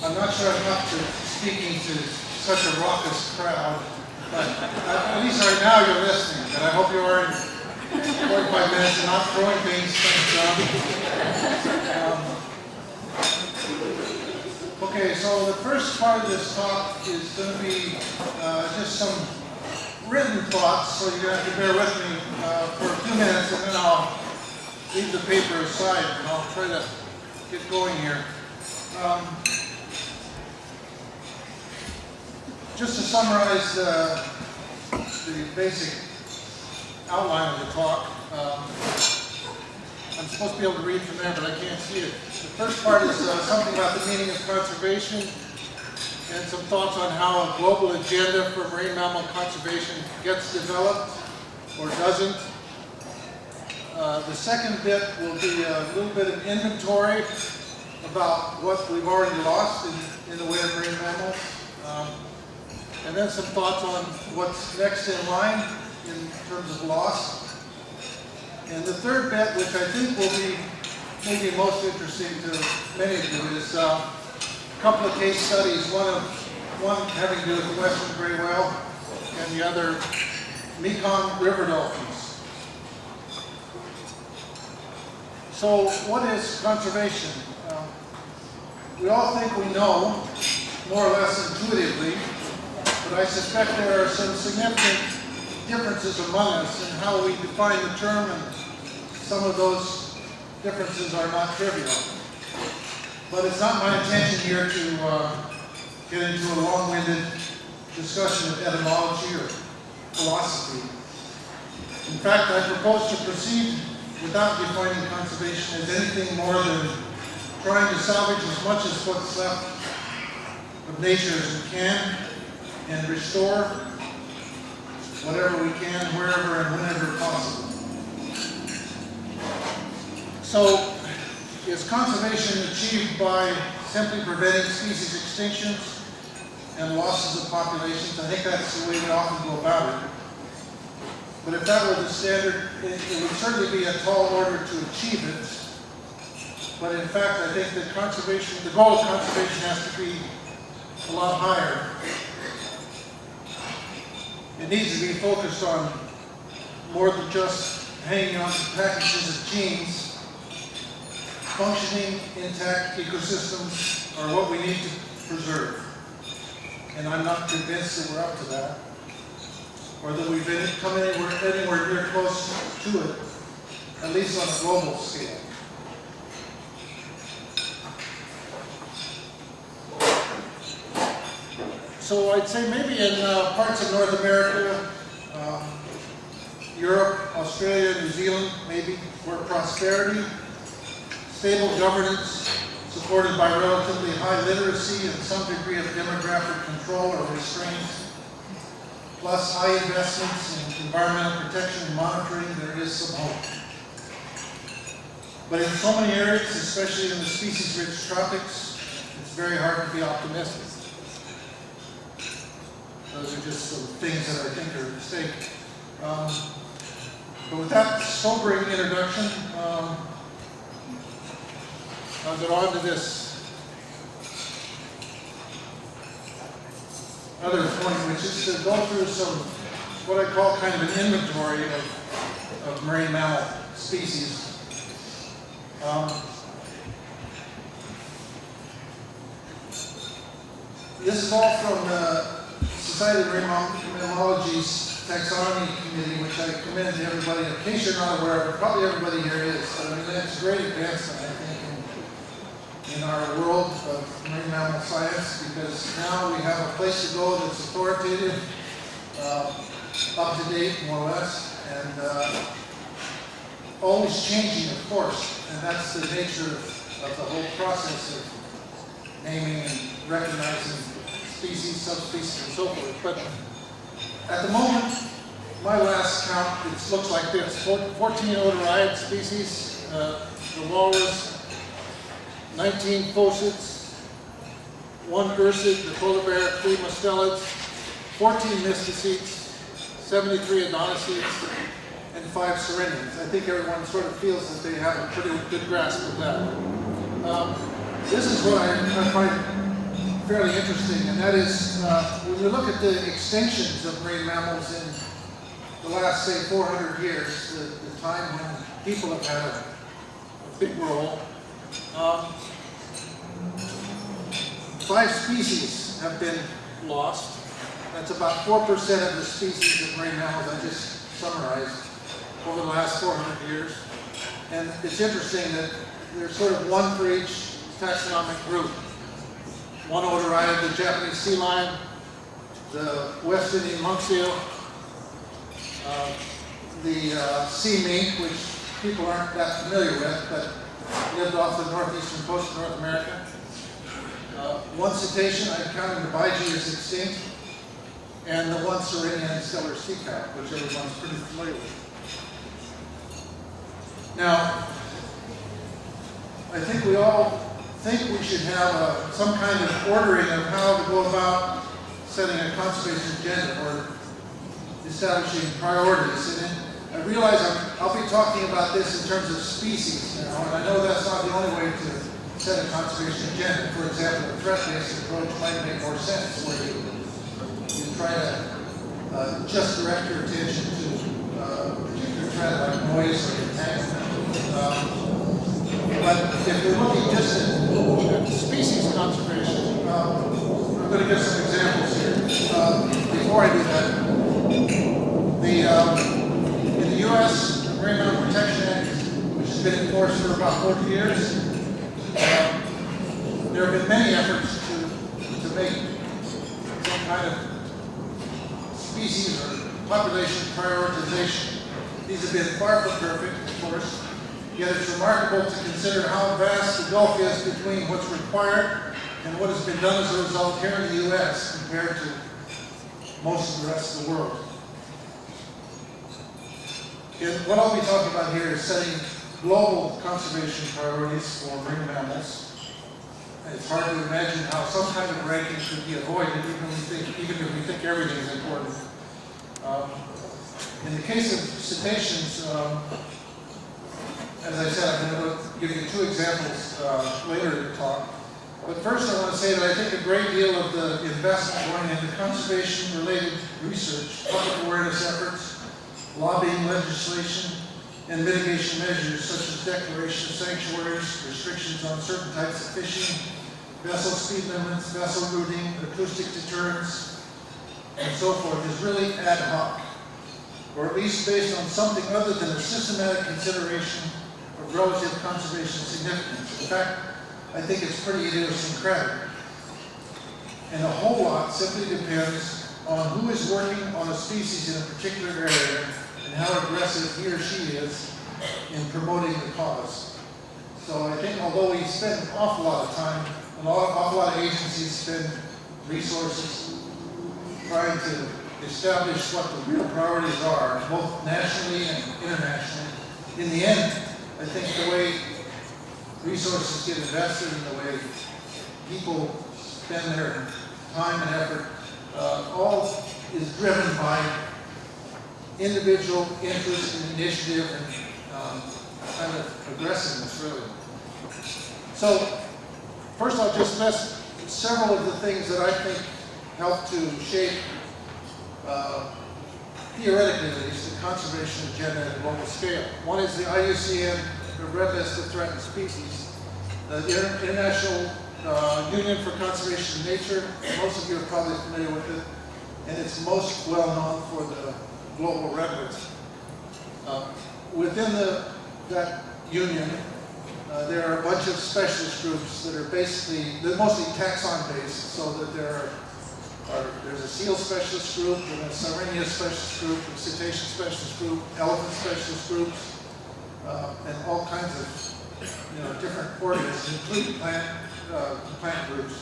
I'm not sure I'm up to speaking to such a raucous crowd, but at least right now you're listening, and I hope you are in 45 minutes and not throwing things. Thanks, John. Okay, so the first part of this talk is going to be just some written thoughts, so you're going to have to bear with me for a few minutes, and then I'll leave the paper aside, and I'll try to get going here. Just to summarize the basic outline of the talk, I'm supposed to be able to read from there, but I can't see it. The first part is something about the meaning of conservation and some thoughts on how a global agenda for marine mammal conservation gets developed or doesn't. The second bit will be a little bit of inventory about what we've already lost in the way of marine mammals. And then some thoughts on what's next in line in terms of loss. And the third bit, which I think will be maybe most interesting to many of you, is a couple of case studies, one having to do with the western gray whale and the other Mekong river dolphins. So what is conservation? We all think we know, more or less intuitively, but I suspect there are some significant differences among us in how we define the term, and some of those differences are not trivial. But it's not my intention here to get into a long-winded discussion of etymology or philosophy. In fact, I propose to proceed without defining conservation as anything more than trying to salvage as much as what's left of nature as we can, and restore whatever we can, wherever and whenever possible. So, is conservation achieved by simply preventing species extinctions and losses of populations? I think that's the way we often go about it. But if that were the standard, it would certainly be a tall order to achieve it. But in fact, I think that conservation, the goal of conservation has to be a lot higher. It needs to be focused on more than just hanging on to packages of genes. Functioning, intact ecosystems are what we need to preserve. And I'm not convinced that we're up to that, or that we've come anywhere near close to it, at least on a global scale. So I'd say maybe in parts of North America, Europe, Australia, New Zealand, maybe, where prosperity, stable governance, supported by relatively high literacy and some degree of demographic control or restraint, plus high investments in environmental protection and monitoring, there is some hope. But in so many areas, especially in the species-rich tropics, it's very hard to be optimistic. Those are just some things that I think are at stake. But with that sobering introduction, I'll get on to this other point, which is to go through some, what I call kind of an inventory of marine mammal species. This is all from Society of Marine Mammalogy's Taxonomy Committee, which I commend to everybody. In case you're not aware of it, probably everybody here is. I mean, that's a great advancement, I think, in our world of marine mammal science, because now we have a place to go that's authoritative, up to date, more or less, and always changing, of course. And that's the nature of the whole process of naming and recognizing species, subspecies, and so forth. But at the moment, my last count, it looks like this: 14 odorhyoid species, the walrus, 19 phocids, 1 ursid, the polar bear, 3 mustelids, 14 mysticetes, 73 odontocetes, and 5 sirenians. I think everyone sort of feels that they have a pretty good grasp of that. This is what I find fairly interesting, and that is when you look at the extinctions of marine mammals in the last, say, 400 years, the time when people have had a big role, 5 species have been lost. That's about 4% of the species of marine mammals I just summarized over the last 400 years. And it's interesting that there's sort of one for each taxonomic group. One odorida, the Japanese sea lion, the West Indian monk seal, the sea mink, which people aren't that familiar with, but lived off the northeastern coast of North America. One cetacean, I'm counting the baiji as extinct, and the one Serenian stellar sea cow, which everyone's pretty familiar with. Now, I think we all think we should have some kind of ordering of how to go about setting a conservation agenda or establishing priorities. And I realize I'll be talking about this in terms of species now, and I know that's not the only way to set a conservation agenda. For example, a threat-based approach might make more sense, where you try to just direct your attention to a particular threat like noise or entanglement. But if we're looking just at species conservation, I'm going to give some examples here. Before I do that, in the U.S., the Marine Mammal Protection Act, which has been in force for about 40 years, there have been many efforts to make some kind of species or population prioritization. These have been far from perfect, of course, yet it's remarkable to consider how vast the gulf is between what's required and what has been done as a result here in the U.S. compared to most of the rest of the world. And what I'll be talking about here is setting global conservation priorities for marine mammals. And it's hard to imagine how some kind of ranking could be avoided, even if we think everything is important. In the case of cetaceans, as I said, I'm going to give you 2 examples later in the talk. But first I want to say that I think a great deal of the investment going into conservation-related research, public awareness efforts, lobbying legislation, and mitigation measures such as declaration of sanctuaries, restrictions on certain types of fishing, vessel speed limits, vessel routing, acoustic deterrents, and so forth is really ad hoc, or at least based on something other than a systematic consideration of relative conservation significance. In fact, I think it's pretty idiosyncratic. And a whole lot simply depends on who is working on a species in a particular area and how aggressive he or she is in promoting the cause. So I think although we spend an awful lot of time, an awful lot of agencies spend resources trying to establish what the real priorities are, both nationally and internationally. In the end, I think the way resources get invested and the way people spend their time and effort, all is driven by individual interest and initiative and kind of aggressiveness, really. So, first I'll just list several of the things that I think help to shape, theoretically at least, the conservation agenda at a global scale. One is the IUCN, the Red List of Threatened Species, the International Union for Conservation of Nature. Most of you are probably familiar with it, and it's most well known for the Global Red List. Within that union, there are a bunch of specialist groups that are they're mostly taxon-based, so that there's a seal specialist group, and a Sirenia specialist group, a cetacean specialist group, elephant specialist groups, and all kinds of different organisms, including plant groups.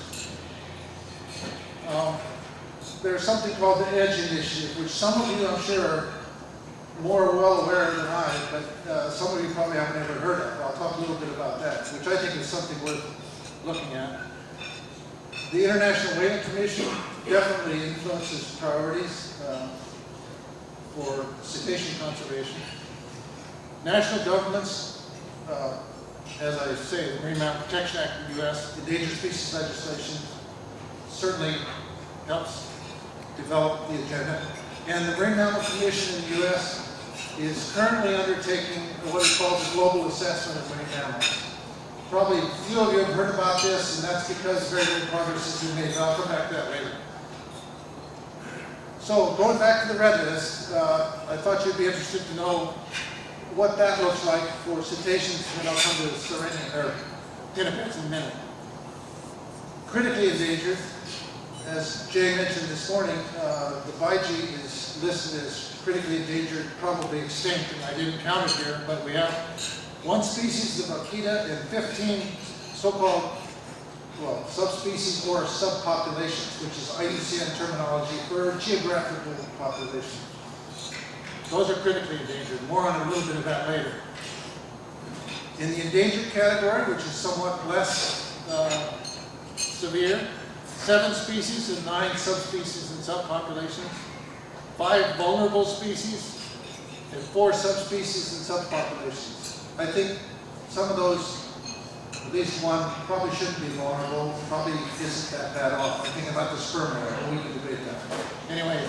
There's something called the EDGE Initiative, which some of you, I'm sure, are more well aware than I, but some of you probably haven't ever heard of. I'll talk a little bit about that, which I think is something worth looking at. The International Whaling Commission definitely influences priorities for cetacean conservation. National governments, as I say, the Marine Mammal Protection Act in the U.S., endangered species legislation, certainly helps develop the agenda. And the Marine Mammal Commission in the U.S. is currently undertaking what it calls a global assessment of marine mammals. Probably a few of you have heard about this, and that's because very little progress has been made. I'll come back to that later. So going back to the red list, I thought you'd be interested to know what that looks like for cetaceans, and I'll come to sirenian or pinnipeds in a minute. Critically endangered, as Jay mentioned this morning, the bighee is listed as critically endangered, probably extinct, and I didn't count it here, but we have one species, the vaquita, and 15 so-called, well, subspecies or subpopulations, which is IUCN terminology for geographical population. Those are critically endangered. More on a little bit of that later. In the endangered category, which is somewhat less severe, 7 species and 9 subspecies and subpopulations, 5 vulnerable species, and 4 subspecies and subpopulations. I think some of those, at least one, probably shouldn't be vulnerable, probably isn't that bad off. I'm thinking about the sperm whale, but we can debate that. Anyway,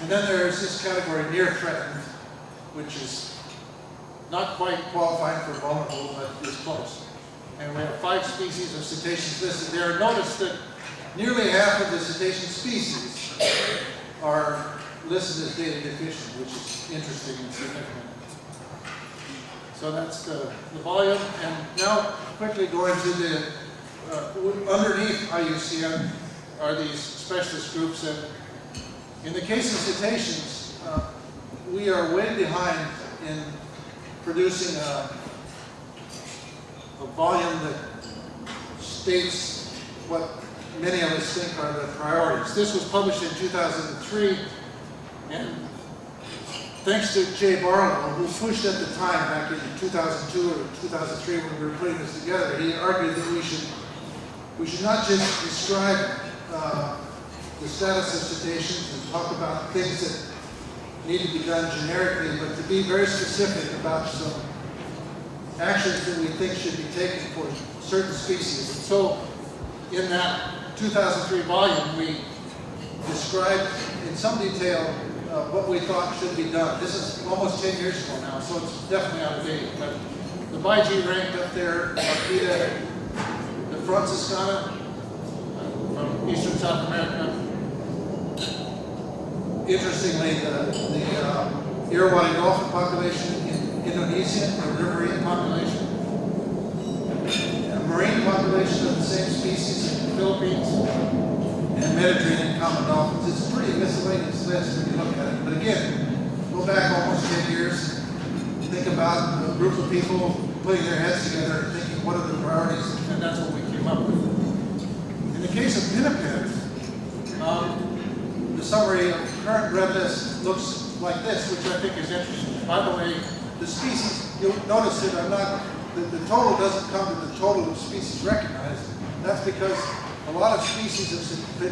and then there's this category near threatened, which is not quite qualifying for vulnerable, but is close. And we have 5 species of cetaceans listed there. Notice that nearly half of the cetacean species are listed as data deficient, which is interesting and significant. So that's the volume. And now quickly going to the, underneath IUCN are these specialist groups. And in the case of cetaceans, we are way behind in producing a volume that states what many of us think are the priorities. This was published in 2003, and thanks to Jay Barlow, who pushed at the time back in 2002 or 2003 when we were putting this together, he argued that we should not just describe the status of cetaceans and talk about things that need to be done generically, but to be very specific about some actions that we think should be taken for certain species. And so in that 2003 volume, we described in some detail what we thought should be done. This is almost 10 years ago now, so it's definitely out of date. But the bighee ranked up there, Vaquita, the franciscana from eastern South America. Interestingly, the Irrawaddy dolphin population in Indonesia, the riverine population, a marine population of the same species in the Philippines, and Mediterranean common dolphins. It's a pretty miscellaneous list when you look at it. But again, go back almost 10 years, think about a group of people putting their heads together and thinking, what are the priorities? And that's what we came up with. In the case of pinnipeds, the summary of the current red list looks like this, which I think is interesting. By the way, the species, you'll notice that the total doesn't come to the total of species recognized. That's because a lot of species of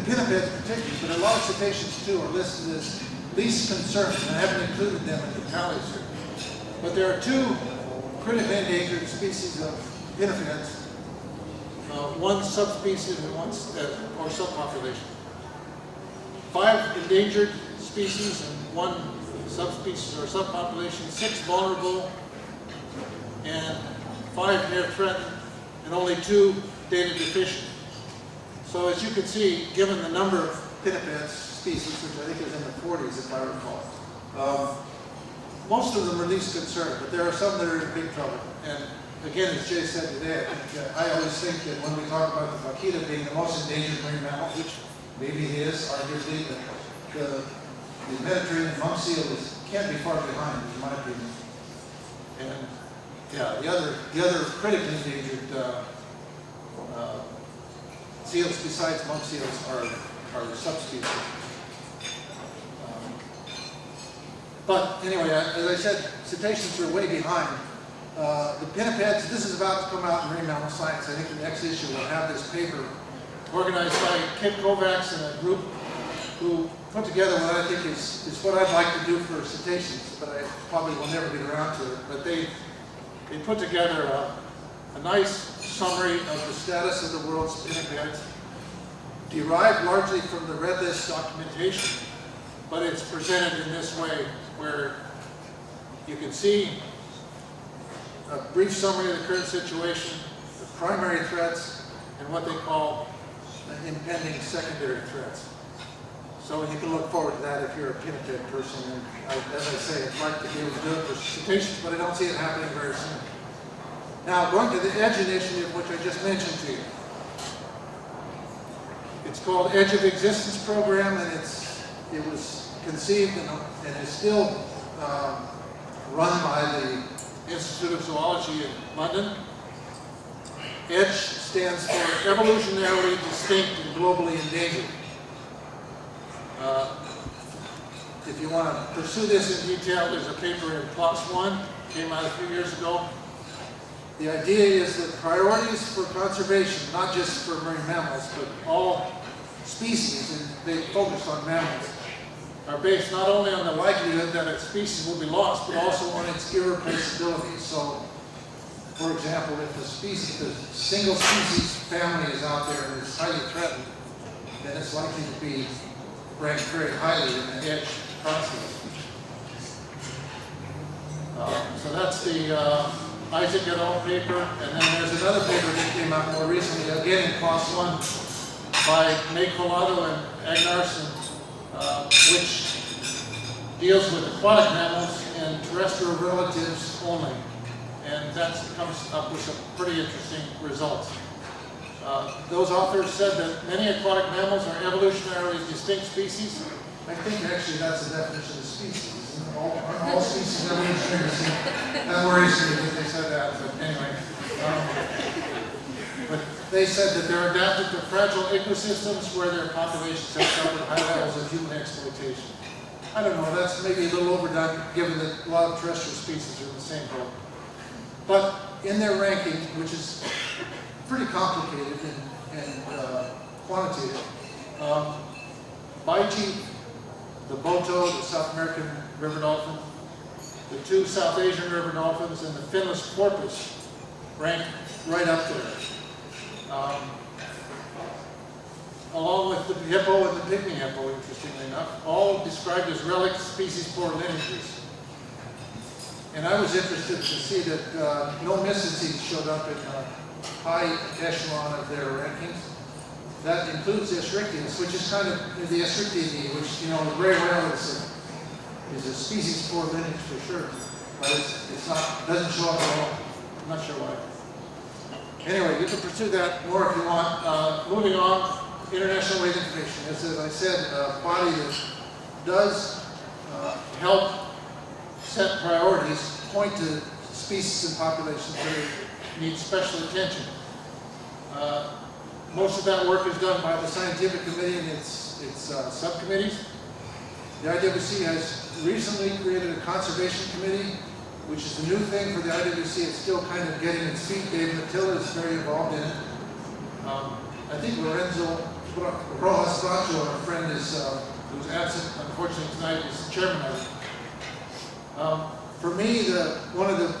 pinnipeds particularly, but a lot of cetaceans too, are listed as least concerned, and I haven't included them in the tallies here. But there are 2 critically endangered species of pinnipeds, one subspecies and one or subpopulation. 5 endangered species and 1 subspecies or subpopulation, 6 vulnerable, and 5 near threatened, and only 2 data deficient. So as you can see, given the number of pinnipeds species, which I think is in the 40s if I recall, most of them are least concerned, but there are some that are in big trouble. And again, as Jay said today, I always think that when we talk about the vaquita being the most endangered marine mammal, which maybe it is, arguably, but the Mediterranean monk seal can't be far behind, in my opinion. And yeah, the other critically endangered seals besides monk seals are subspecies. But anyway, as I said, cetaceans are way behind. The pinnipeds, this is about to come out in Marine Mammal Science. I think the next issue will have this paper organized by Kit Kovacs and a group who put together what I think is what I'd like to do for cetaceans, but I probably will never get around to it. But they put together a nice summary of the status of the world's pinnipeds, derived largely from the red list documentation, but it's presented in this way, where you can see a brief summary of the current situation, the primary threats, and what they call impending secondary threats. So you can look forward to that if you're a Keynote person. And as I say, I'd like to be able to do it for citations, but I don't see it happening very soon. Now, going to the EDGE initiative, which I just mentioned to you. It's called Edge of Existence Program, and it was conceived and is still run by the Institute of Zoology in London. EDGE stands for Evolutionarily Distinct and Globally Endangered. If you want to pursue this in detail, there's a paper in PLOS One, came out a few years ago. The idea is that priorities for conservation, not just for marine mammals, but all species, and they focus on mammals, are based not only on the likelihood that a species will be lost, but also on its irreplaceability. So, for example, if a single species family is out there and is highly threatened, then it's likely to be ranked very highly in the EDGE process. So that's the Isaac et al. Paper, and then there's another paper that came out more recently, again in PLOS One, by May Collado and Agnarsson, which deals with aquatic mammals and terrestrial relatives only. And that comes up with some pretty interesting results. Those authors said that many aquatic mammals are evolutionarily distinct species. I think actually that's the definition of species. Aren't all species evolutionarily distinct? That worries me that they said that, but anyway. But they said that they're adapted to fragile ecosystems where their populations have suffered high levels of human exploitation. I don't know, that's maybe a little overdone given that a lot of terrestrial species are in the same boat. But in their ranking, which is pretty complicated and quantitative, Baiji, the Boto, the South American river dolphin, the two South Asian river dolphins, and the finless porpoise rank right up there. Along with the hippo and the pygmy hippo, interestingly enough, all described as relic species poor lineages. And I was interested to see that no mysices showed up in a high echelon of their rankings. That includes the Escherichthys, which is kind of the Escherichthys, which, you know, the gray whale is a species poor lineage for sure, but it's not, doesn't show up at all. I'm not sure why. Anyway, you can pursue that more if you want. Moving on, international weight information. As I said, a body that does help set priorities, point to species and populations that need special attention. Most of that work is done by the scientific committee and its subcommittees. The IWC has recently created a conservation committee, which is the new thing for the IWC. It's still kind of getting its feet. Dave Matilla is very involved in it. I think Lorenzo Rojas Bracho, our friend, who's absent, unfortunately, tonight, is the chairman of it. For me, one of the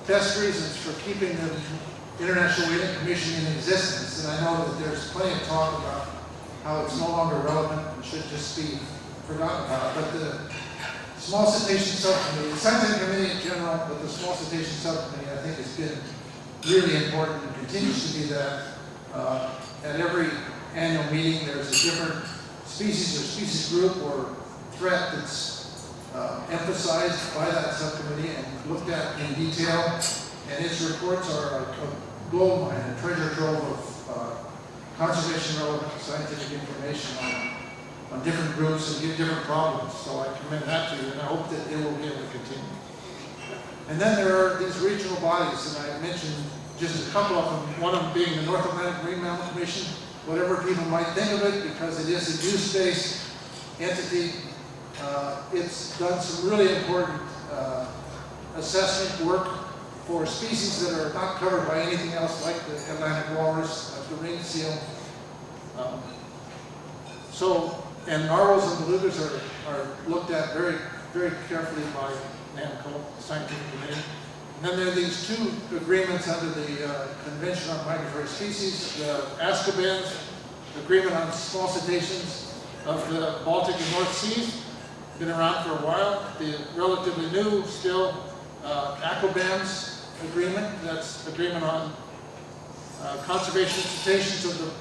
best reasons for keeping the International Whaling Commission in existence, and I know that there's plenty of talk about how it's no longer relevant and should just be forgotten about, but the Small Cetacean Subcommittee, the Scientific Committee in general, but the Small Cetacean Subcommittee, I think, has been really important and continues to be that. At every annual meeting, there's a different species or species group or threat that's emphasized by that subcommittee and looked at in detail, and its reports are a gold mine, a treasure trove of conservation relevant scientific information on different groups and different problems. So I commend that to you, and I hope that it will be able to continue. And then there are these regional bodies, and I mentioned just a couple of them, one of them being the North Atlantic Marine Mammal Commission, whatever people might think of it, because it is a use-based entity. It's done some really important assessment work for species that are not covered by anything else, like the Atlantic walrus, like the ringed seal. And narwhals and belugas are looked at very, very carefully by NAMCO, the scientific committee. And then there are these two agreements under the Convention on Migratory Species, the Azkabans agreement on small cetaceans of the Baltic and North Seas. Been around for a while. The relatively new still ACOBAMS agreement, that's agreement on conservation of cetaceans of the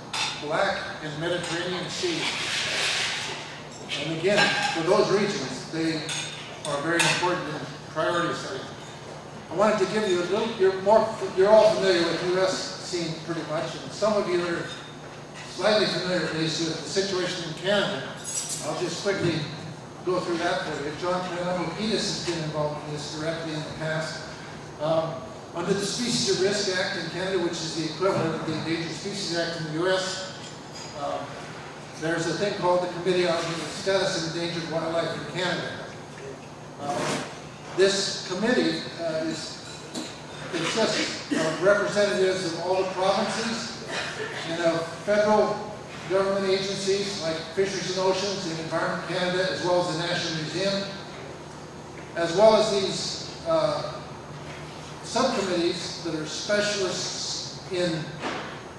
Black and Mediterranean Sea. And again, for those regions, they are very important in priority setting. I wanted to give you a little, you're all familiar with the U.S. scene pretty much, and some of you are slightly familiar at least with the situation in Canada. I'll just quickly go through that for you. John Pettis has been involved in this directly in the past. Under the Species at Risk Act in Canada, which is the equivalent of the Endangered Species Act in the U.S., there's a thing called the Committee on the Status of Endangered Wildlife in Canada. This committee consists of representatives of all the provinces and of federal government agencies like Fisheries and Oceans and Environment Canada, as well as the National Museum, as well as these subcommittees that are specialists in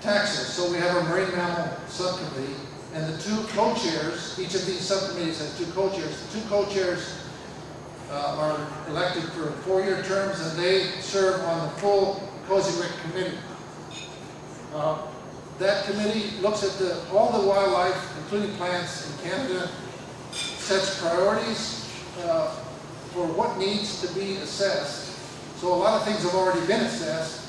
taxa. So we have a marine mammal subcommittee, and the two co-chairs, each of these subcommittees has two co-chairs. The two co-chairs are elected for 4-year terms, and they serve on the full COSIWIC committee. That committee looks at all the wildlife, including plants in Canada, sets priorities for what needs to be assessed. So a lot of things have already been assessed,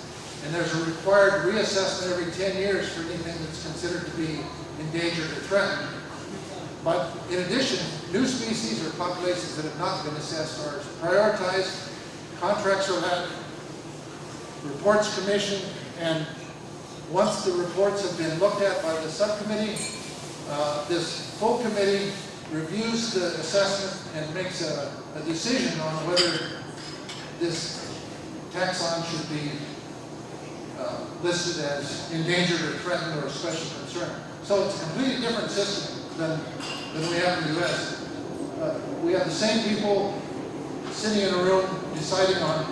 and there's a required reassessment every 10 years for anything that's considered to be endangered or threatened. But in addition, new species or populations that have not been assessed are prioritized, contracts are let, reports commissioned, and once the reports have been looked at by the subcommittee, this full committee reviews the assessment and makes a decision on whether this taxon should be listed as endangered or threatened or of special concern. So it's a completely different system than we have in the U.S. We have the same people sitting in a room deciding on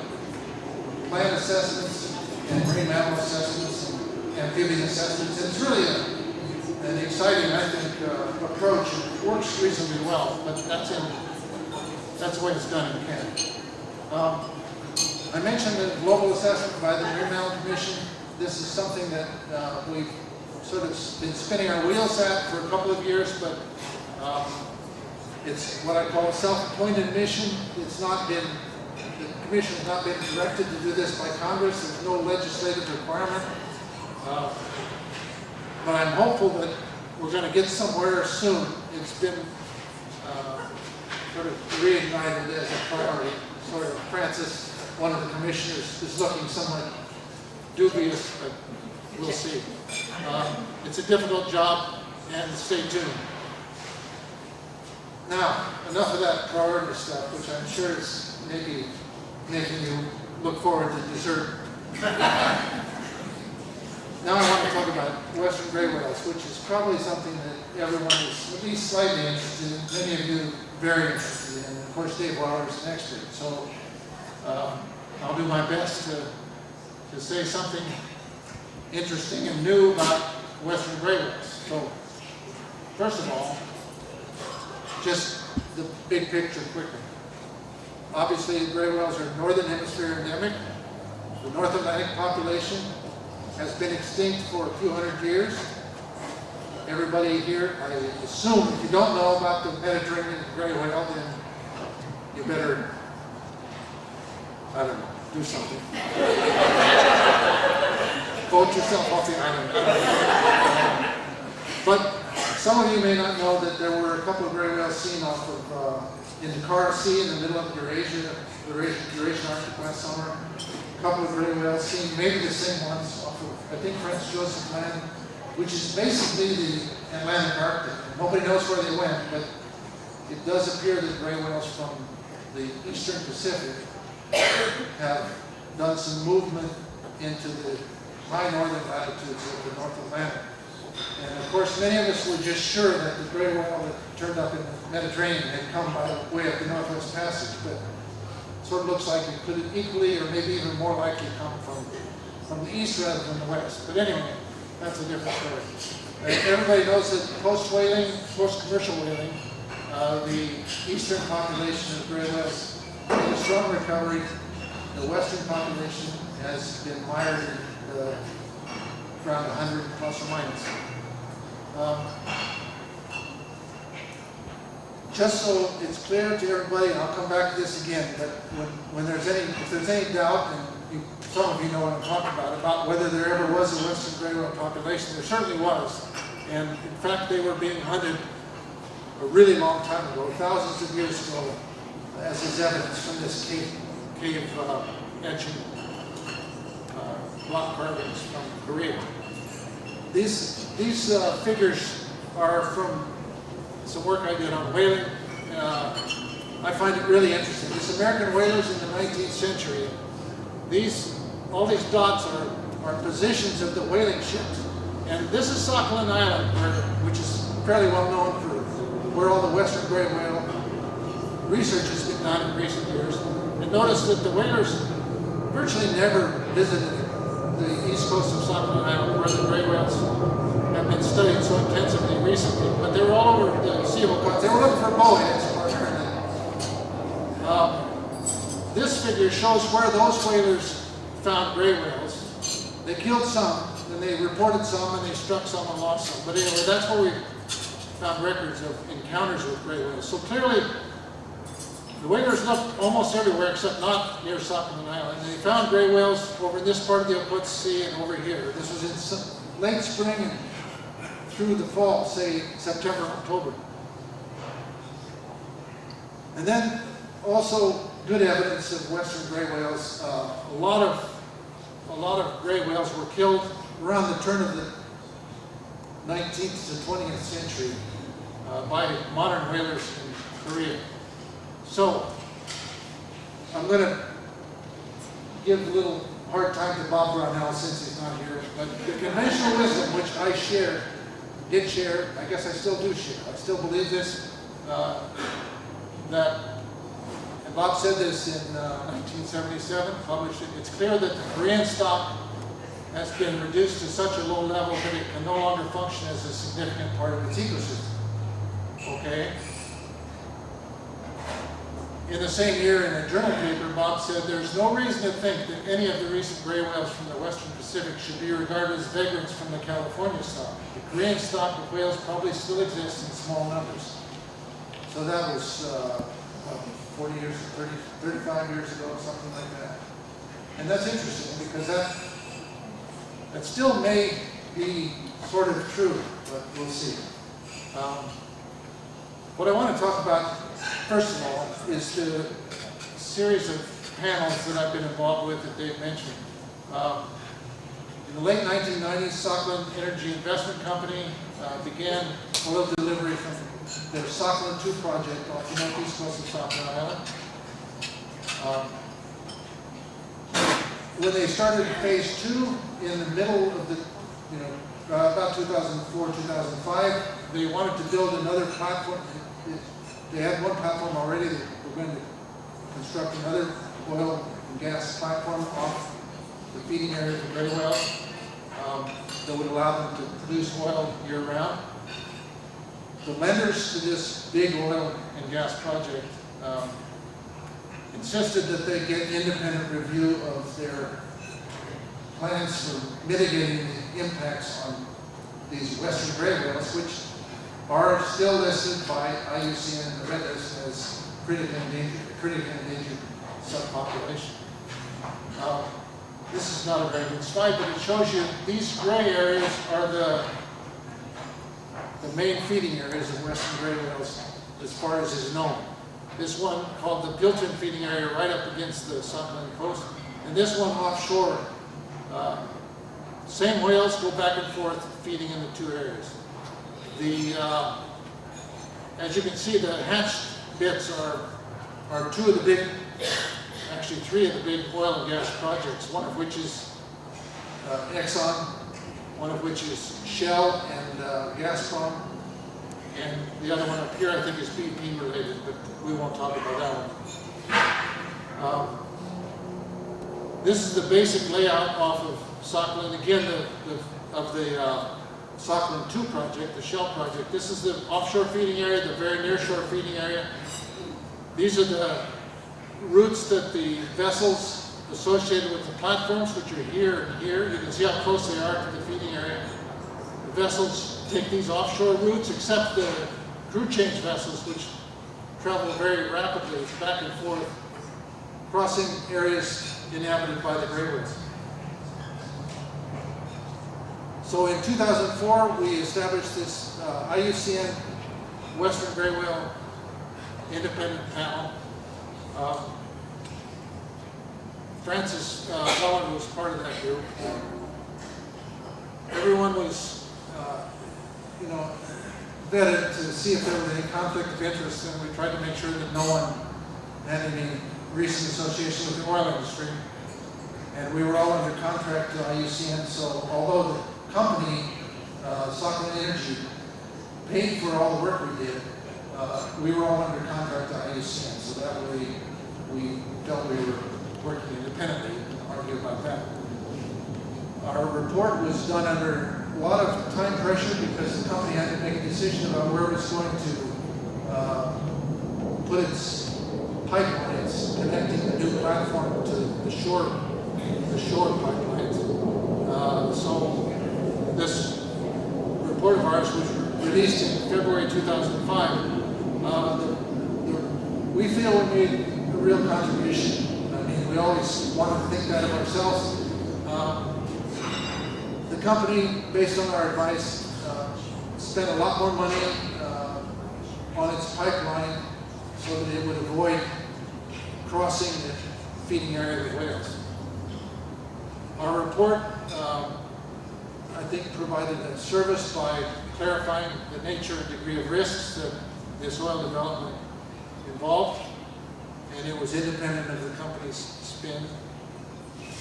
plant assessments and marine mammal assessments and amphibian assessments. And it's really an exciting, I think, approach. It works reasonably well, but that's the way it's done in Canada. I mentioned the global assessment by the Marine Mammal Commission. This is something that we've sort of been spinning our wheels at for a couple of years, but it's what I call a self-appointed mission. It's not been, the commission has not been directed to do this by Congress. There's no legislative requirement. But I'm hopeful that we're going to get somewhere soon. It's been sort of reignited as a priority. Sort of Francis, one of the commissioners, is looking somewhat dubious, but we'll see. It's a difficult job, and stay tuned. Now, enough of that priority stuff, which I'm sure is maybe making you look forward to dessert. Now I want to talk about western gray whales, which is probably something that everyone is at least slightly interested in, many of you very interested in, and of course Dave Waller is an expert. So I'll do my best to say something interesting and new about western gray whales. So first of all, just the big picture quickly. Obviously, gray whales are northern hemisphere endemic. The North Atlantic population has been extinct for a few hundred years. Everybody here, I assume, if you don't know about the Mediterranean gray whale, then you better, I don't know, do something. Vote yourself off the island. But some of you may not know that there were a couple of gray whales seen off of, in the Kara Sea in the middle of Eurasia, Eurasian Arctic last summer. A couple of gray whales seen, maybe the same ones, off of, I think, Franz Josef Land, which is basically the Atlantic Arctic. Nobody knows where they went, but it does appear that gray whales from the eastern Pacific have done some movement into the high northern latitudes of the North Atlantic. And of course, many of us were just sure that the gray whale that turned up in the Mediterranean had come by way of the Northwest Passage, but it sort of looks like it could equally or maybe even more likely come from the east rather than the west. But anyway, that's a different story. Everybody knows that post-whaling, post-commercial whaling, the eastern population of gray whales made a strong recovery. The western population has been mired in around 100 plus or minus. Just so it's clear to everybody, and I'll come back to this again, but when if there's any doubt, and some of you know what I'm talking about whether there ever was a western gray whale population, there certainly was. And in fact, they were being hunted a really long time ago, thousands of years ago, as is evidence from this cave etching block carvings from Korea. These figures are from some work I did on whaling. I find it really interesting. These American whalers in the 19th century, all these dots are positions of the whaling ships. And this is Sakhalin Island, which is fairly well known for where all the western gray whale research has been done in recent years. And notice that the whalers virtually never visited the east coast of Sakhalin Island, where the gray whales have been studied so intensively recently. But they were all over the Sea of Okhotsk. They were looking for bowheads primarily. This figure shows where those whalers found gray whales. They killed some, and they reported some, and they struck some and lost some. But anyway, that's where we found records of encounters with gray whales. So clearly, the whalers looked almost everywhere except not near Sakhalin Island. And they found gray whales over in this part of the Okhotsk Sea and over here. This was in late spring and through the fall, say September, October. And then also good evidence of western gray whales. A lot of gray whales were killed around the turn of the 19th to 20th century by modern whalers in Korea. So I'm going to give a little hard time to Bob Brownell since he's not here. But the conventional wisdom, which I did share, I guess I still do share. I still believe this, that, and Bob said this in 1977, published it, it's clear that the Korean stock has been reduced to such a low level that it can no longer function as a significant part of its ecosystem. Okay? In the same year, in a journal paper, Bob said, there's no reason to think that any of the recent gray whales from the Western Pacific should be regarded as vagrants from the California stock. The Korean stock of whales probably still exists in small numbers. So that was 40 years, 35 years ago, something like that. And that's interesting because that still may be sort of true, but we'll see. What I want to talk about, first of all, is the series of panels that I've been involved with that Dave mentioned. In the late 1990s, Sakhalin Energy Investment Company began oil delivery from their Sakhalin 2 project off the northeast coast of Sakhalin Island. When they started phase 2 in the middle of the, about 2004, 2005, they wanted to build another platform. They had one platform already. They were going to construct another oil and gas platform off the feeding area of the gray whale that would allow them to produce oil year-round. The lenders to this big oil and gas project insisted that they get independent review of their plans for mitigating the impacts on these western gray whales, which are still listed by IUCN and the Red List as critically endangered subpopulation. This is not a very good slide, but it shows you these gray areas are the main feeding areas of western gray whales as far as is known. This one called the Bilton feeding area right up against the Sakhalin coast, and this one offshore. Same whales go back and forth feeding in the two areas. As you can see, the hatched bits are two of the big, actually three of the big oil and gas projects, one of which is Exxon, one of which is Shell and Gazprom, and the other one up here I think is BP related, but we won't talk about that one. This is the basic layout off of Sakhalin. Again, the Sakhalin 2 project, the Shell project. This is the offshore feeding area, the very near shore feeding area. These are the routes that the vessels associated with the platforms, which are here and here. You can see how close they are to the feeding area. The vessels take these offshore routes, except the crew change vessels, which travel very rapidly back and forth, crossing areas inhabited by the gray whales. So in 2004, we established this IUCN Western Gray Whale Independent Panel. Francis Welland was part of that group. Everyone was, vetted to see if there was any conflict of interest, and we tried to make sure that no one had any recent association with the oil industry. And we were all under contract to IUCN, so although the company, Sakhalin Energy, paid for all the work we did, we were all under contract to IUCN, so that way we felt we were working independently. We can argue about that. Our report was done under a lot of time pressure because the company had to make a decision about where it was going to put its pipelines connecting the new platform to the shore pipelines. So this report of ours was released in February 2005. We feel we made a real contribution. I mean, we always wanted to think that of ourselves. The company, based on our advice, spent a lot more money on its pipeline so that it would avoid crossing the feeding area of the whales. Our report, I think, provided a service by clarifying the nature and degree of risks that this oil development involved, and it was independent of the company's spin.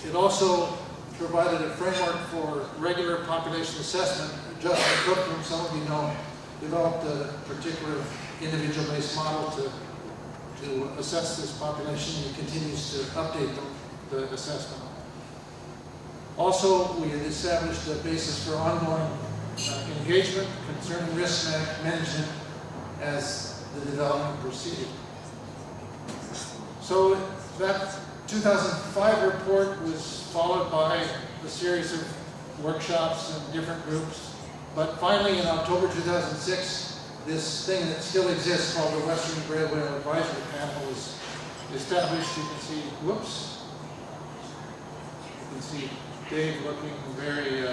It also provided a framework for regular population assessment. Justin Cook, whom some of you know, developed a particular individual-based model to assess this population. He continues to update the assessment. Also, we had established a basis for ongoing engagement concerning risk management as the development proceeded. So that 2005 report was followed by a series of workshops and different groups. But finally, in October 2006, this thing that still exists called the Western Gray Whale Advisory Panel was established. You can see, whoops, you can see Dave looking very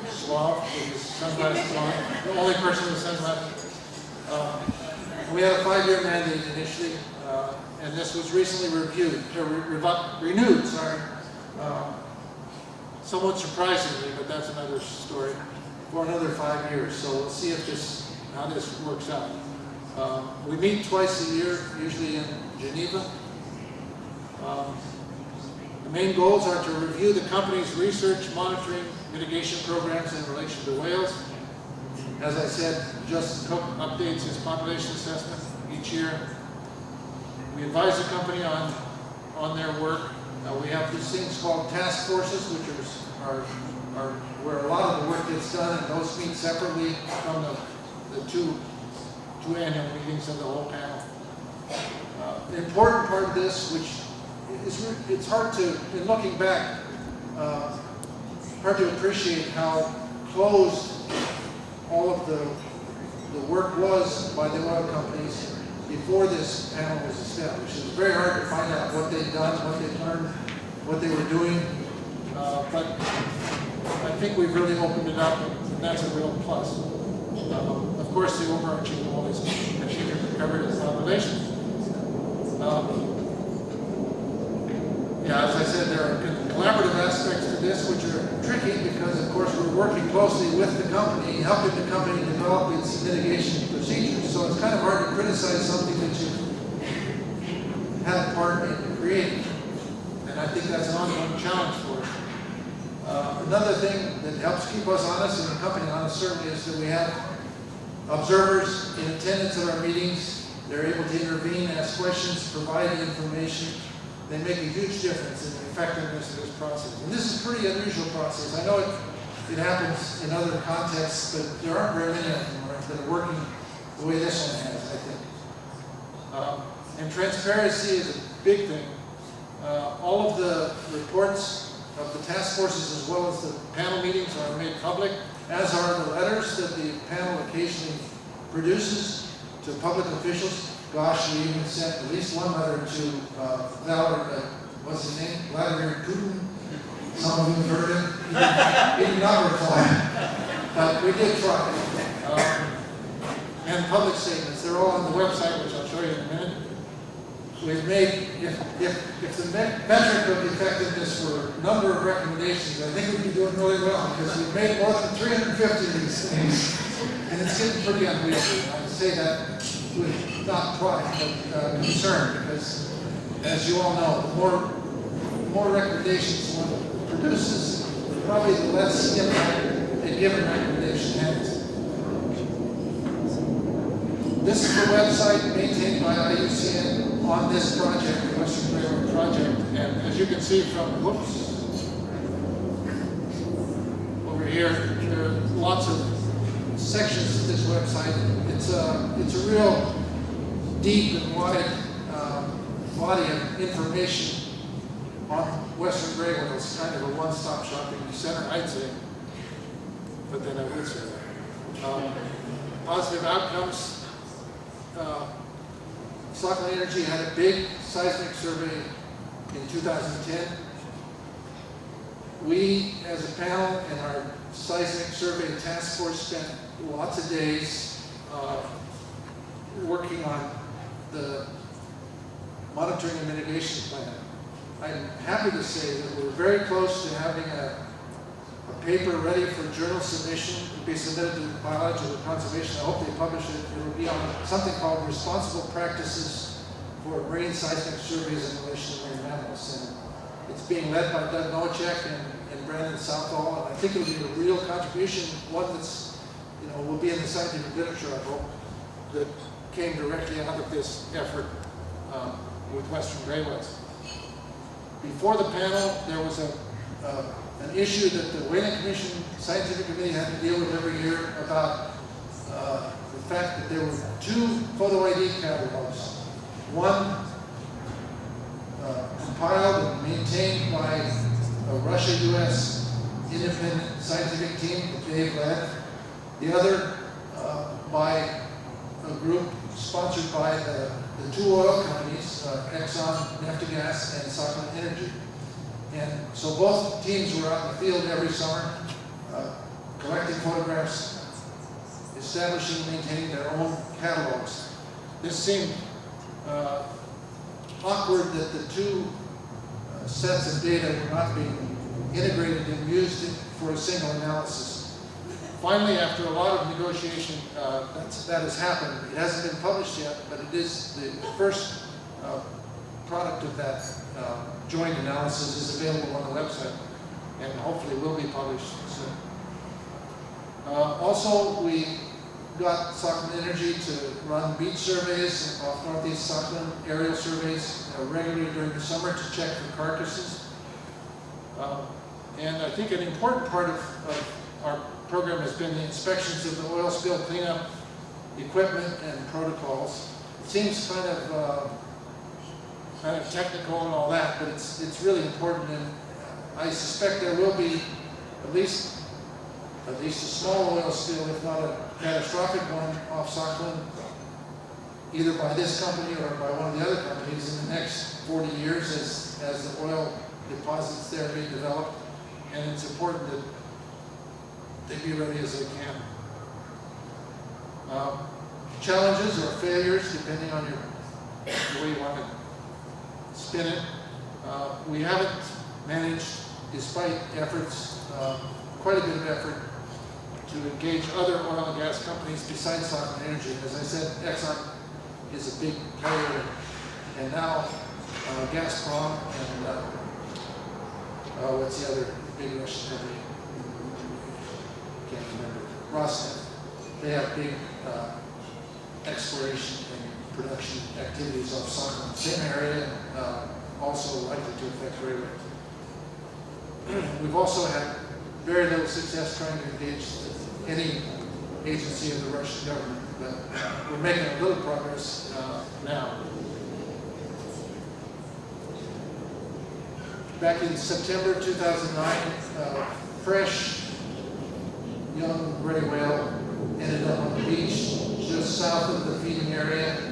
suave with his sunglasses on, the only person with sunglasses. We had a 5-year mandate initially, and this was recently renewed, somewhat surprisingly, but that's another story, for another 5 years. So we'll see if how this works out. We meet twice a year, usually in Geneva. The main goals are to review the company's research, monitoring, mitigation programs in relation to whales. As I said, Justin Cook updates his population assessment each year. We advise the company on their work. We have these things called task forces, which are where a lot of the work gets done, and those meet separately from the two annual meetings of the whole panel. The important part of this, which it's hard to, in looking back, hard to appreciate how closed all of the work was by the oil companies before this panel was established. It was very hard to find out what they'd done, what they'd learned, what they were doing. But I think we've really opened it up, and that's a real plus. Of course, the overarching goal is to achieve the recovery of the population. As I said, there are collaborative aspects to this which are tricky because, of course, we're working closely with the company, helping the company develop its mitigation procedures. So it's kind of hard to criticize something that you had a part in creating. And I think that's an ongoing challenge for us. Another thing that helps keep us honest and the company honest certainly is that we have observers in attendance at our meetings. They're able to intervene, ask questions, provide information. They make a huge difference in the effectiveness of this process. And this is a pretty unusual process. I know it happens in other contexts, but there aren't very many of them that are working the way this one has, I think. And transparency is a big thing. All of the reports of the task forces as well as the panel meetings are made public, as are the letters that the panel occasionally produces to public officials. Gosh, we even sent at least one letter to Valerie, what's his name? Vladimir Putin. Some of you have heard him. He did not reply, but we did try. And public statements, they're all on the website, which I'll show you in a minute. We've made, if the metric of effectiveness were number of recommendations, I think we'd be doing really well, because we've made more than 350 of these things, and it's getting pretty unwieldy. I say that with not pride, but concern, because as you all know, the more recommendations one produces, probably the less impact a given recommendation has. This is the website maintained by IUCN on this project, the Western Railroad project, and as you can see from, over here, there are lots of sections to this website. It's a real deep and wide body of information on Western gray whales, kind of a one-stop shopping center, I'd say, but then I would say that. Positive outcomes. Sakhalin Energy had a big seismic survey in 2010. We, as a panel and our seismic survey task force, spent lots of days working on the monitoring and mitigation plan. I'm happy to say that we're very close to having a paper ready for journal submission. It will be submitted to Biological Conservation. I hope they publish it. It will be on something called Responsible Practices for Marine Seismic Surveys in Relation to Marine Mammals. And it's being led by Doug Nowacek and Brandon Southall, and I think it will be a real contribution, one that's, will be in the scientific literature, I hope, that came directly out of this effort with Western gray whales. Before the panel, there was an issue that the Whaling Commission Scientific Committee had to deal with every year about the fact that there were two photo ID catalogs. One compiled and maintained by a Russia-U.S. independent scientific team that Dave led. The other by a group sponsored by the two oil companies, Exxon, Neftegas, and Sakhalin Energy. And so both teams were out in the field every summer, collecting photographs, establishing and maintaining their own catalogs. This seemed awkward that the two sets of data were not being integrated and used for a single analysis. Finally, after a lot of negotiation, that has happened. It hasn't been published yet, but it is the first product of that joint analysis is available on the website, and hopefully will be published soon. Also, we got Sakhalin Energy to run beach surveys off Northeast Sakhalin, aerial surveys regularly during the summer to check for carcasses. And I think an important part of our program has been the inspections of the oil spill cleanup equipment and protocols. It seems kind of technical and all that, but it's really important, and I suspect there will be at least a small oil spill, if not a catastrophic one, off Sakhalin, either by this company or by one of the other companies in the next 40 years as the oil deposits there be developed, and it's important that they be ready as they can. Challenges or failures, depending on the way you want to spin it. We haven't managed, despite efforts, quite a bit of effort, to engage other oil and gas companies besides Sakhalin Energy. As I said, Exxon is a big player, and now Gazprom and what's the other big Russian company? Can't remember. Rosneft. They have big exploration and production activities off Sakhalin, same area, also likely to affect railroads. We've also had very little success trying to engage any agency of the Russian government, but we're making a little progress now. Back in September 2009, fresh young gray whale ended up on the beach just south of the feeding area.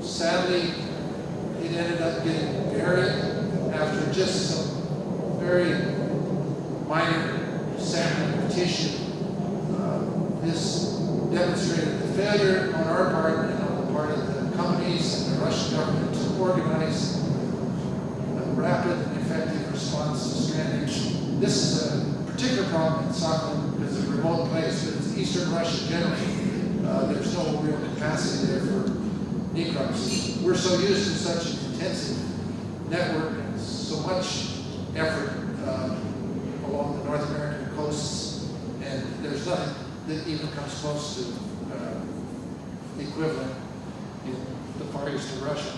Sadly, it ended up getting buried after just some very minor sampling of tissue. This demonstrated the failure on our part and on the part of the companies and the Russian government to organize a rapid and effective response to strandage. This is a particular problem in Sakhalin because it's a remote place, but it's eastern Russia generally. There's no real capacity there for necrops. We're so used to such an intensive network and so much effort along the North American coasts, and there's nothing that even comes close to the equivalent in the Far East of Russia.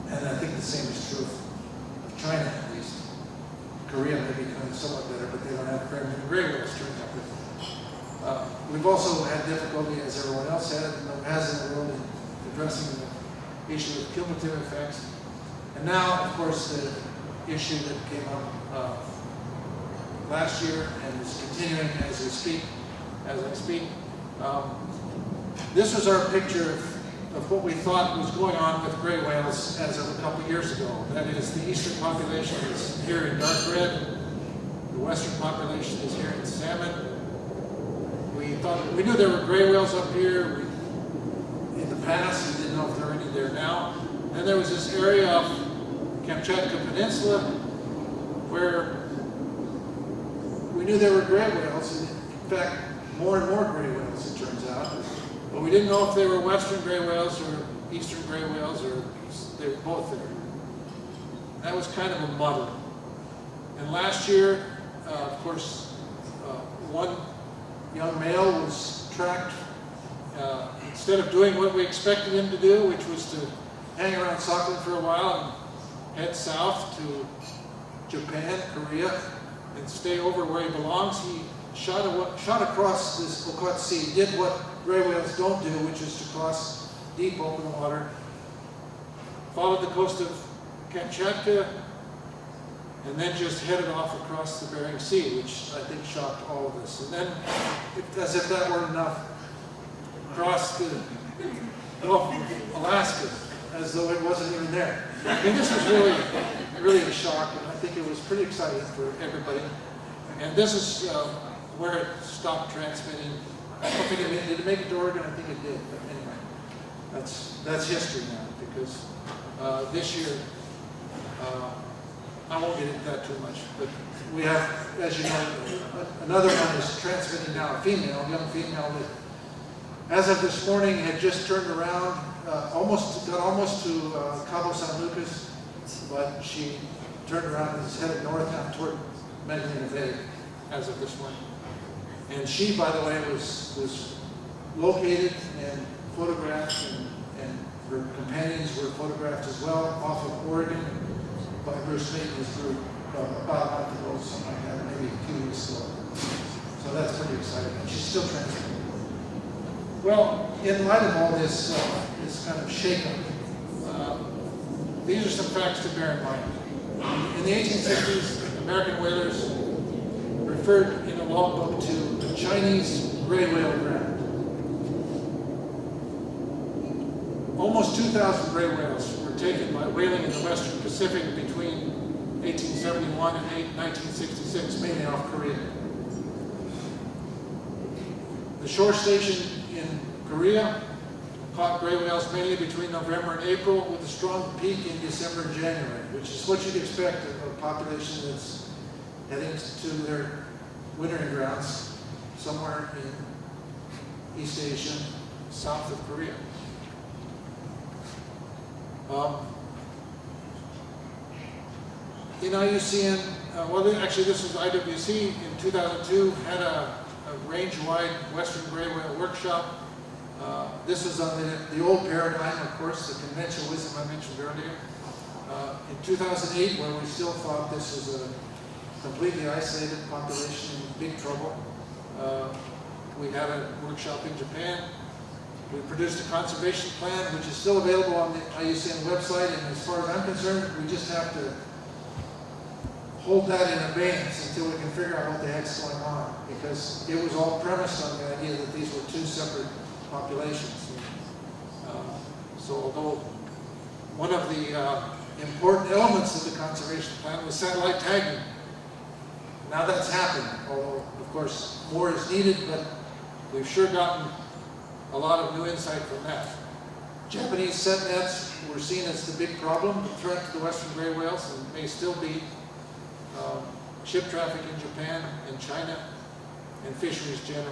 And I think the same is true of China, at least. Korea may be kind of somewhat better, but they don't have very many gray whales turned up with them. We've also had difficulty, as everyone else has in the world, in addressing the issue of cumulative effects. And now, of course, the issue that came up last year and is continuing as I speak. This was our picture of what we thought was going on with gray whales as of a couple years ago. That is, the eastern population is here in dark red. The western population is here in salmon. We knew there were gray whales up here. In the past, we didn't know if there were any there now. And there was this area of Kamchatka Peninsula where we knew there were gray whales. In fact, more and more gray whales, it turns out. But we didn't know if they were western gray whales or eastern gray whales, or they were both there. That was kind of a muddle. And last year, of course, one young male was tracked. Instead of doing what we expected him to do, which was to hang around Sakhalin for a while and head south to Japan, Korea, and stay over where he belongs, he shot across this Okhotsk Sea, did what gray whales don't do, which is to cross deep open water, followed the coast of Kamchatka, and then just headed off across the Bering Sea, which I think shocked all of us. And then, as if that weren't enough, crossed the Gulf of Alaska, as though it wasn't even there. I mean, this was really a shock, and I think it was pretty exciting for everybody. And this is where it stopped transmitting. I don't think did it make it to Oregon? I think it did. But anyway, that's history now, because this year, I won't get into that too much, but we have, as you know, another one is transmitting now, a young female that, as of this morning, had just turned around, got almost to Cabo San Lucas, but she turned around and is headed north now toward Magdalena Bay as of this morning. And she, by the way, was located and photographed, and her companions were photographed as well off of Oregon by Bruce Mayton's group about a month ago, something like that, maybe a few weeks ago. So that's pretty exciting, and she's still transmitting. Well, in light of all this kind of shakeup, these are some facts to bear in mind. In the 1860s, American whalers referred in a logbook to a Chinese gray whale ground. Almost 2,000 gray whales were taken by whaling in the Western Pacific between 1871 and 1966, mainly off Korea. The shore station in Korea caught gray whales mainly between November and April, with a strong peak in December and January, which is what you'd expect of a population that's heading to their wintering grounds somewhere in East Asia, south of Korea. In IUCN, actually this was IWC in 2002, had a range-wide Western gray whale workshop. This was on the old paradigm, of course, the conventional wisdom I mentioned earlier. In 2008, where we still thought this was completely isolated population in big trouble. We had a workshop in Japan. We produced a conservation plan, which is still available on the IUCN website, and as far as I'm concerned, we just have to hold that in abeyance until we can figure out what the heck's going on, because it was all premised on the idea that these were two separate populations. So although one of the important elements of the conservation plan was satellite tagging, now that's happened, although of course more is needed, but we've sure gotten a lot of new insight from that. Japanese set nets were seen as the big problem, the threat to the western gray whales, and may still be. Ship traffic in Japan and China, and fisheries generally.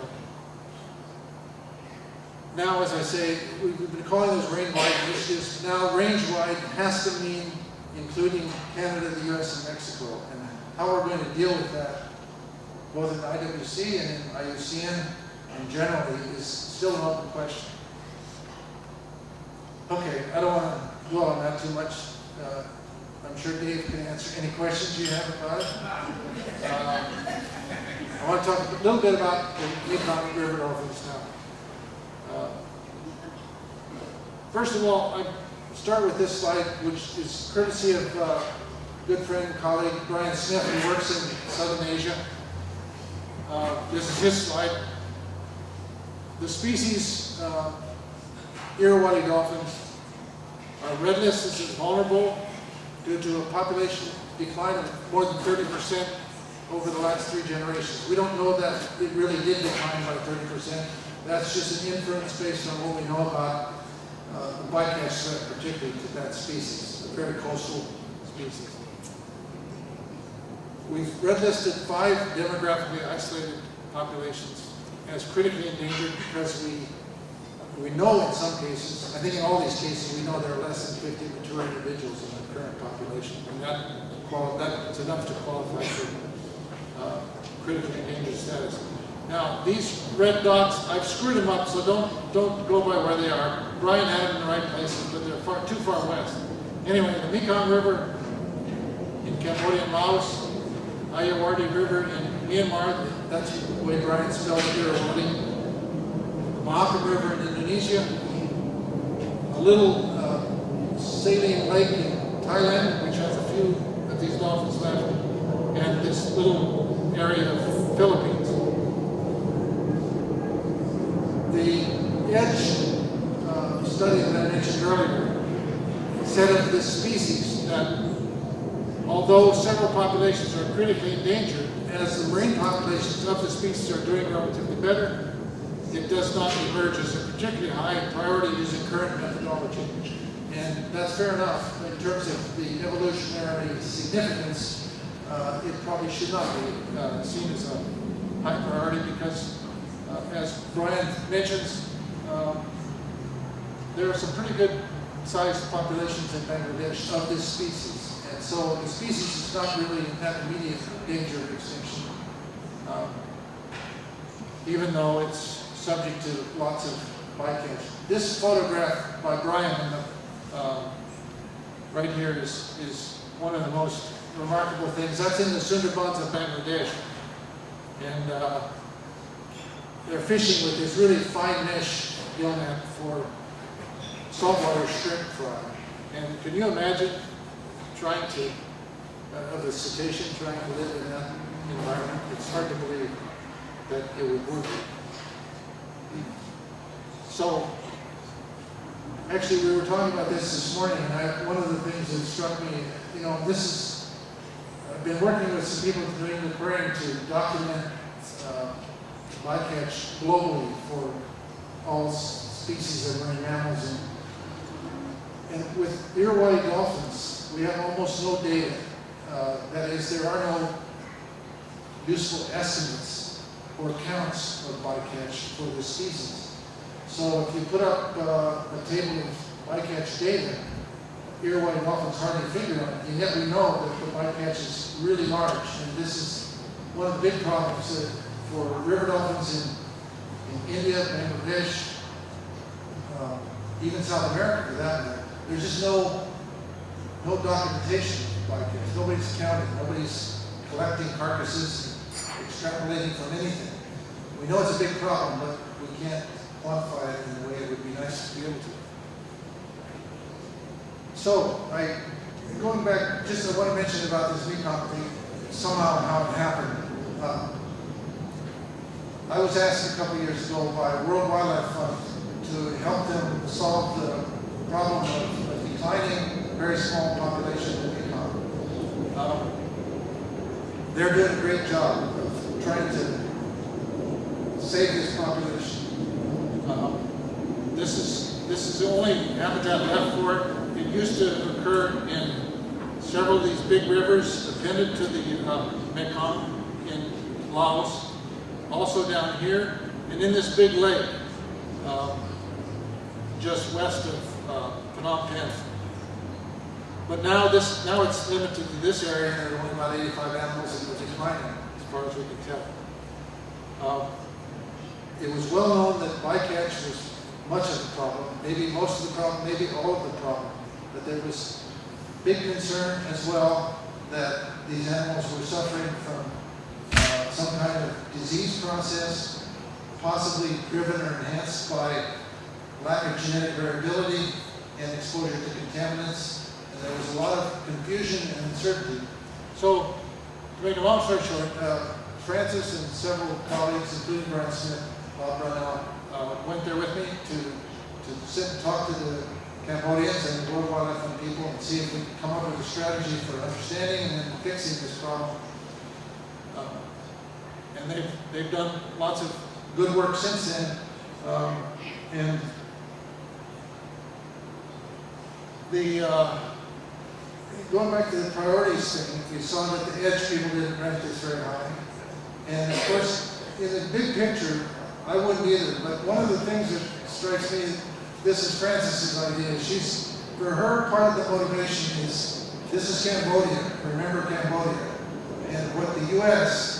Now, as I say, we've been calling those range-wide initiatives. Now, range-wide has to mean including Canada, the US, and Mexico. And how we're going to deal with that, both in IWC and in IUCN and generally, is still an open question. Okay, I don't want to dwell on that too much. I'm sure Dave can answer any questions you have about it. I want to talk a little bit about the Mekong River dolphins now. First of all, I start with this slide, which is courtesy of good friend and colleague Brian Smith, who works in Southern Asia. This is his slide. The species Irrawaddy dolphins are red listed as vulnerable due to a population decline of more than 30% over the last 3 generations. We don't know that it really did decline by 30%. That's just an inference based on what we know about the bycatch threat, particularly to that species, a very coastal species. We've red listed 5 demographically isolated populations as critically endangered because we know in some cases, I think in all these cases, we know there are less than 50 mature individuals in the current population, and that's enough to qualify for critically endangered status. Now, these red dots, I've screwed them up, so don't go by where they are. Brian had them in the right places, but they're too far west. Anyway, the Mekong River in Cambodia and Laos, Irrawaddy River in Myanmar, that's the way Brian spelled Irrawaddy. Mahakam River in Indonesia, a little saline lake in Thailand, which has a few of these dolphins left, and this little area of Philippines. The EDGE study that I mentioned earlier said of this species that although several populations are critically endangered, as the marine populations of the species are doing relatively better, it does not emerge as a particularly high priority using current methodology. And that's fair enough. In terms of the evolutionary significance, it probably should not be seen as a high priority because, as Brian mentions, there are some pretty good sized populations in Bangladesh of this species. And so the species is not really in that immediate danger of extinction, even though it's subject to lots of bycatch. This photograph by Brian in the, right here is one of the most remarkable things. That's in the Sundarbans of Bangladesh. And they're fishing with this really fine mesh gill net for saltwater shrimp fry. And can you imagine trying to, of a cetacean trying to live in that environment? It's hard to believe that it would work. So, actually we were talking about this morning, and one of the things that struck me, you know, I've been working with some people from the aquarium to document bycatch globally for all species of marine mammals. And with Irrawaddy dolphins, we have almost no data. That is, there are no useful estimates or counts of bycatch for this species. So if you put up a table of bycatch data, Irrawaddy dolphins hardly figure on it, and yet we know that the bycatch is really large, and this is one of the big problems for river dolphins in India, Bangladesh, even South America for that matter. There's just no documentation of bycatch. Nobody's counting, nobody's collecting carcasses, extrapolating from anything. We know it's a big problem, but we can't quantify it in a way it would be nice to be able to. So, going back, just I want to mention about this Mekong thing, somehow how it happened. I was asked a couple years ago by World Wildlife Fund to help them solve the problem of a declining, very small population in the Mekong. They're doing a great job of trying to save this population. This is the only habitat left for it. It used to occur in several of these big rivers appended to the Mekong in Laos, also down here, and in this big lake just west of Phnom Penh. But now it's limited to this area, and there are only about 85 animals that are declining, as far as we can tell. It was well known that bycatch was much of the problem, maybe most of the problem, maybe all of the problem. But there was big concern as well that these animals were suffering from some kind of disease process, possibly driven or enhanced by lack of genetic variability and exposure to contaminants. And there was a lot of confusion and uncertainty. So, to make a long story short, Francis and several colleagues, including Brian Smith, Bob Randall, went there with me to sit and talk to the Cambodians and the World Wildlife Fund people and see if we could come up with a strategy for understanding and fixing this problem. And they've done lots of good work since then. And going back to the priorities thing, we saw that the EDGE people didn't rank this very high. And of course, in the big picture, I wouldn't either. But one of the things that strikes me, this is Frances's idea. For her, part of the motivation is, this is Cambodia. Remember Cambodia. And what the U.S.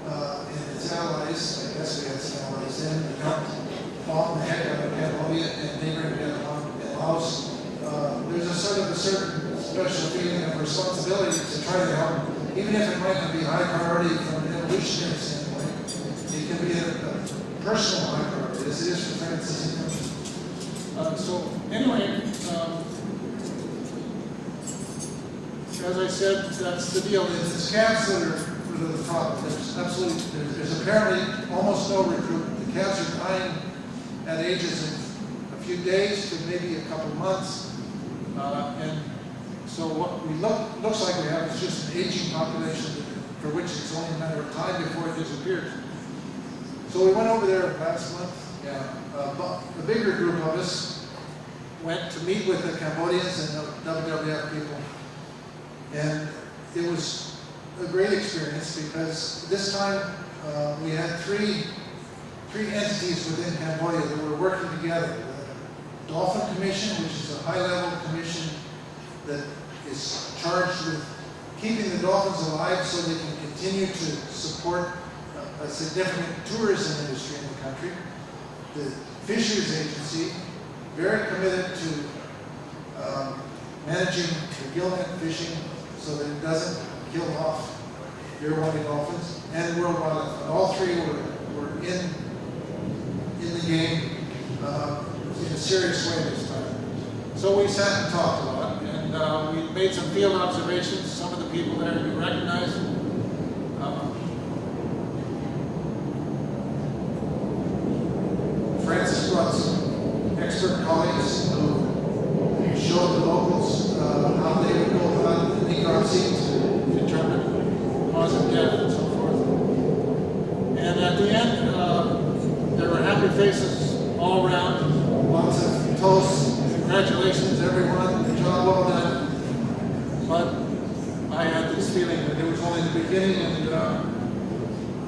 And its allies, I guess we had some allies then, they got fought in the heck out of Cambodia and neighboring Vietnam and Laos. There's a certain special feeling of responsibility to try to help, even if it might not be high priority from an evolutionary standpoint. It can be a personal high priority, as it is for Francis. So anyway, as I said, that's the deal. It's calves that are for the problem. There's apparently almost no recruitment. The calves are dying at ages of a few days to maybe a couple of months. And so what looks like we have is just an aging population for which it's only a matter of time before it disappears. So we went over there last month. A bigger group of us went to meet with the Cambodians and the WWF people. And it was a great experience because this time we had three entities within Cambodia that were working together. The Dolphin Commission, which is a high-level commission that is charged with keeping the dolphins alive so they can continue to support a significant tourism industry in the country. The Fisheries Agency, very committed to managing the gillnet fishing so that it doesn't kill off ear-whiting dolphins, and World Wildlife Fund. All three were in the game in a serious way this time. So we sat and talked a lot, and we made some field observations. Some of the people there you recognize. Francis brought some expert colleagues who showed the locals how they would go about the necropsy to determine cause of death and so forth. And at the end, there were happy faces all around, lots of toasts, congratulations everyone, the job well done. But I had this feeling that it was only the beginning, and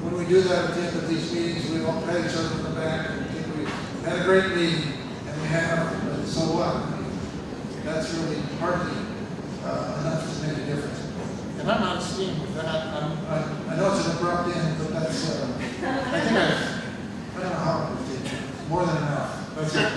when we do that at the end of these meetings, we all pat each other on the back and think we had a great meeting, and we have, but so what? That's really hardly enough to make a difference. And I'm out of steam with that. I know it's an abrupt end, but that's, I think I don't know how it did. More than enough. That's it.